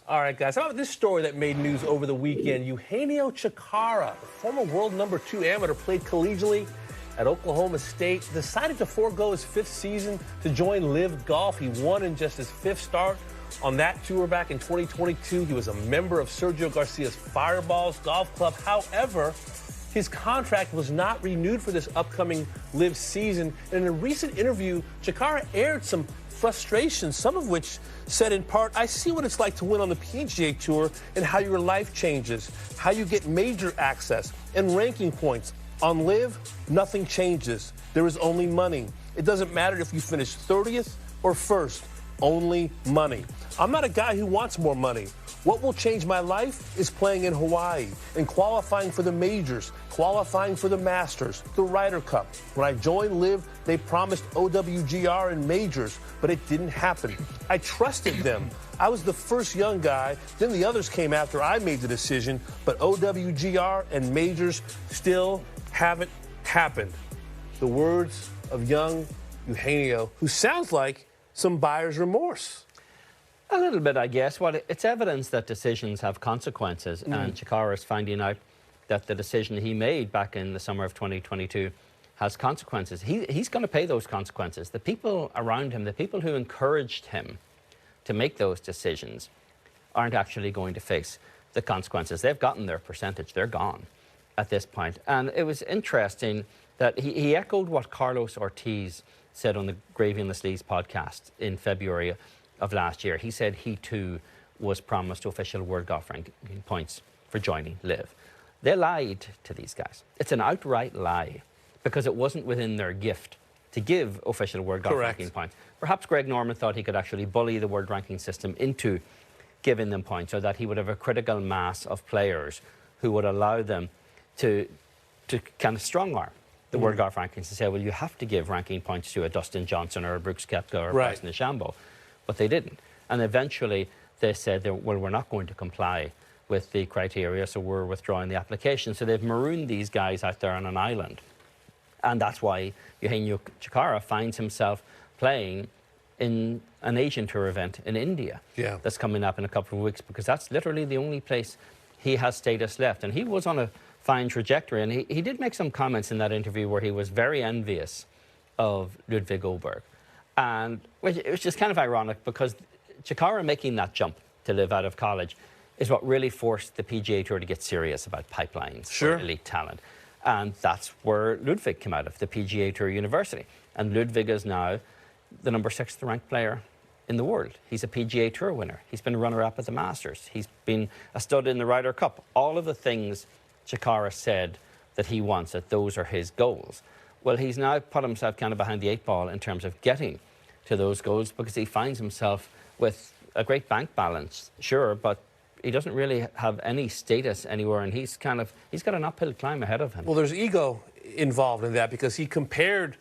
All right, guys, how about this story that made news over the weekend? Eugenio Chacarra, the former world #2 amateur, played collegially at Oklahoma State, decided to forego his 5th season to join LIV Golf. He won in just his 5th start on that tour back in 2022. He was a member of Sergio Garcia's Fireballs Golf Club. However, his contract was not renewed for this upcoming LIV season. And in a recent interview, Chacarra aired some frustration, some of which said in part, "I see what it's like to win on the PGA Tour and how your life changes, how you get major access and ranking points. On LIV, nothing changes. There is only money. It doesn't matter if you finish 30th or 1st, only money. I'm not a guy who wants more money. What will change my life is playing in Hawaii and qualifying for the majors, qualifying for the Masters, the Ryder Cup. When I joined LIV, they promised OWGR and majors, but it didn't happen. I trusted them. I was the first young guy. Then the others came after I made the decision, but OWGR and majors still haven't happened." The words of young Eugenio, who sounds like some buyer's remorse. A little bit, I guess. Well, it's evidence that decisions have consequences, and Chacarra is finding out that the decision he made back in the summer of 2022 has consequences. He's going to pay those consequences. The people around him, the people who encouraged him to make those decisions, aren't actually going to face the consequences. They've gotten their percentage. They're gone at this point. And it was interesting that he echoed what Carlos Ortiz said on the Gravy and the Sleeves podcast in February of last year. He said he too was promised official World Golf ranking points for joining LIV. They lied to these guys. It's an outright lie because it wasn't within their gift to give official World Golf ranking points. Perhaps Greg Norman thought he could actually bully the world ranking system into giving them points, so that he would have a critical mass of players who would allow them to kind of strong-arm the World Golf rankings to say, well, you have to give ranking points to a Dustin Johnson or a Brooks Koepka or a Bryson DeChambeau. But they didn't. And eventually they said, well, we're not going to comply with the criteria, so we're withdrawing the application. So they've marooned these guys out there on an island. And that's why Eugenio Chacarra finds himself playing in an Asian Tour event in India that's coming up in a couple of weeks, because that's literally the only place he has status left. And he was on a fine trajectory. And he did make some comments in that interview where he was very envious of Ludwig Åberg. And it was just kind of ironic, because Chacarra making that jump to LIV out of college is what really forced the PGA Tour to get serious about pipelines for elite talent. And that's where Ludwig came out of, the PGA Tour University. And Ludwig is now the #6 ranked player in the world. He's a PGA Tour winner. He's been runner-up at the Masters. He's been a stud in the Ryder Cup. All of the things Chacarra said that he wants, that those are his goals. Well, he's now put himself kind of behind the 8 ball in terms of getting to those goals, because he finds himself with a great bank balance, sure, but he doesn't really have any status anywhere, and he's got an uphill climb ahead of him. Well, there's ego involved in that, because he compared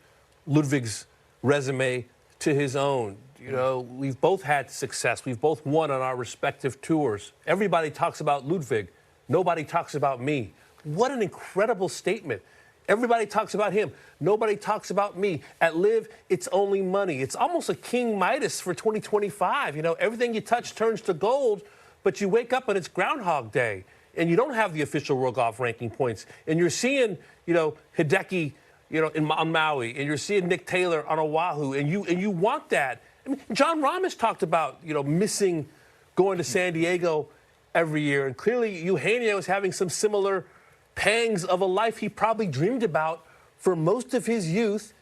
Ludwig's resume to his own. You know, we've both had success. We've both won on our respective tours. Everybody talks about Ludwig. Nobody talks about me. What an incredible statement. Everybody talks about him. Nobody talks about me. At LIV, it's only money. It's almost a King Midas for 2025. You know, everything you touch turns to gold, but you wake up and it's Groundhog Day, and you don't have the official World Golf ranking points. And you're seeing, you know, Hideki, you know, on Maui, and you're seeing Nick Taylor on Oahu, and you want that. I mean, John Rahm has talked about, you know, missing going to San Diego every year, and clearly Eugenio is having some similar pangs of a life he probably dreamed about for most of his youth.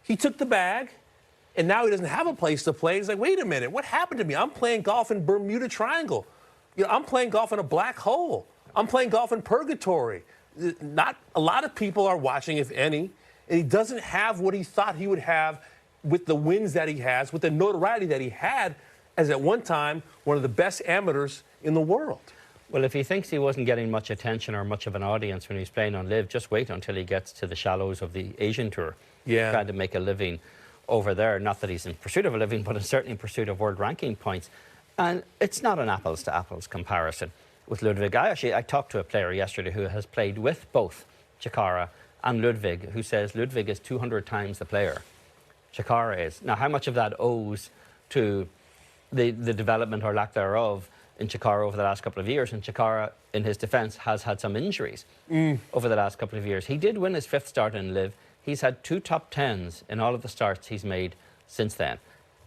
He took the bag, and now he doesn't have a place to play. He's like, wait a minute, what happened to me? I'm playing golf in Bermuda Triangle. You know, I'm playing golf in a black hole. I'm playing golf in purgatory. Not a lot of people are watching, if any, and he doesn't have what he thought he would have with the wins that he has, with the notoriety that he had as at one time one of the best amateurs in the world. Well, if he thinks he wasn't getting much attention or much of an audience when he was playing on LIV, just wait until he gets to the shallows of the Asian Tour. Trying to make a living over there. Not that he's in pursuit of a living, but certainly in pursuit of world ranking points. And it's not an apples-to-apples comparison with Ludwig. I talked to a player yesterday who has played with both Chacarra and Ludwig, who says Ludwig is 200 times the player Chacarra is. Now, how much of that owes to the development or lack thereof in Chacarra over the last couple of years, and Chacarra, in his defence, has had some injuries over the last couple of years. He did win his 5th start in LIV. He's had 2 top 10s in all of the starts he's made since then.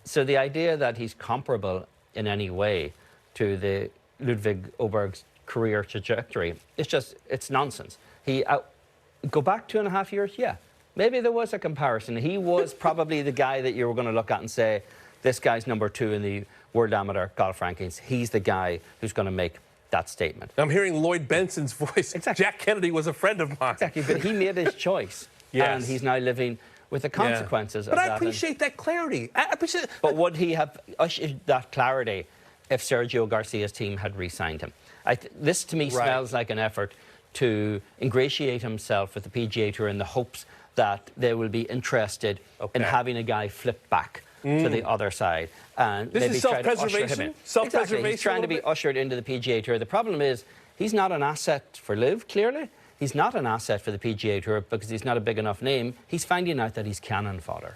So the idea that he's comparable in any way to the Ludwig Åberg's career trajectory, it's nonsense. Go back 2.5 years, yeah. Maybe there was a comparison. He was probably the guy that you were going to look at and say, this guy's number 2 in the World Amateur Golf Rankings. He's the guy who's going to make that statement. I'm hearing Lloyd Benson's voice. Exactly. Jack Kennedy was a friend of mine. Exactly, but he made his choice. Yes. And he's now living with the consequences of that. But I appreciate that clarity. I appreciate it. But would he have ushered that clarity if Sergio Garcia's team had re-signed him? This, to me, smells like an effort to ingratiate himself with the PGA Tour in the hopes that they will be interested in having a guy flip back to the other side. And this maybe is try to usher him in. Self-preservation. Exactly. He's trying to be ushered into the PGA Tour. The problem is he's not an asset for LIV, clearly. He's not an asset for the PGA Tour because he's not a big enough name. He's finding out that he's cannon fodder.